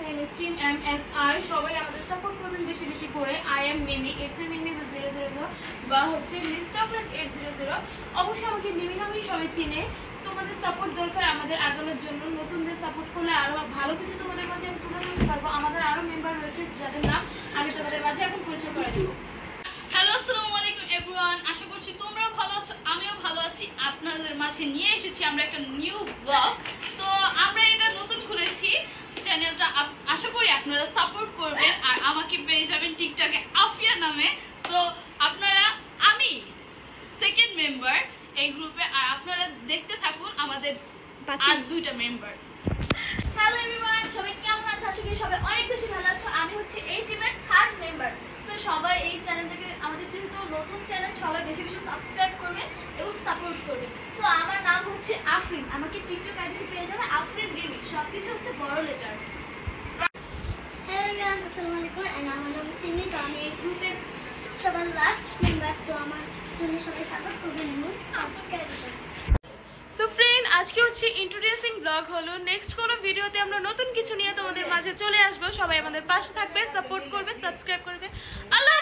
Name is team MSR। সবাই আমাদের support করবেন বেশি বেশি করে। আই এম মিমি, ইটস মিমি 000 বা হচ্ছে মিস চকলেট 800। অবশ্যই আমাকে মিমি নামেই সবাই চিনে। তোমাদের সাপোর্ট দরকার আমাদের আগানোর জন্য। নতুনদের সাপোর্ট করলে আরো ভালো কিছু তোমাদের মাঝে আমি তুলে ধরতে পারবো। আমাদের আরো মেম্বার রয়েছে যাদের নাম আমি তোমাদের মাঝে এখন পরিচয় করে দেবো। হ্যালো, আসসালামু আলাইকুম এভরিওয়ান। আশা করছি তোমরা ভালো আছো, আমিও ভালো আছি। আপনাদের মাঝে নিয়ে এসেছি আমরা একটা নিউ ব্লগ। তো আমরা এটা নতুন খুলেছি চ্যানেলটা, আশা করি আপনারা সাপোর্ট করবেন। আর আমাকে পেয়ে যাবেন টিকটকে আফিয়া নামে। তো আপনারা, আমি সেকেন্ড মেম্বার এই গ্রুপে, আর আপনারা দেখতে থাকুন আমাদের আর দুইটা মেম্বার। হ্যালো এভরিওয়ান, সবাই কেমন আছো? আশা করি সবাই অনেক বেশি ভালো আছো। আমি হচ্ছে এই টিমের থার্ড মেম্বার। সো সবাই এই চ্যানেলটাকে, আমাদের যেহেতু নতুন চ্যানেল, সবাই বেশি বেশি সাবস্ক্রাইব করবে এবং সাপোর্ট করবে। সো আমার নাম হচ্ছে আফরিন, আমাকে টিকটক আইডিতে পেয়ে যাবে আফরিন রিমি, সবকিছু হচ্ছে বড় লেটার। হ্যালো এভরিওয়ান, আসসালামু আলাইকুম। আমার নাম সিমি। তো আমি এই গ্রুপের সবার লাস্ট মেম্বার। তো আমার জন্য সবাই সাপোর্ট করবেন এবং সাবস্ক্রাইব করবেন। সো ফ্রেন্ড, আজকে হচ্ছে ইন্ট্রোডিউসিং ব্লগ হলো। নেক্সট কোনো ভিডিওতে আমরা নতুন কিছু নিয়ে তোমাদের মাঝে চলে আসবো। সবাই আমাদের পাশে থাকবে, সাপোর্ট করবে, সাবস্ক্রাইব করবে। আল্লাহ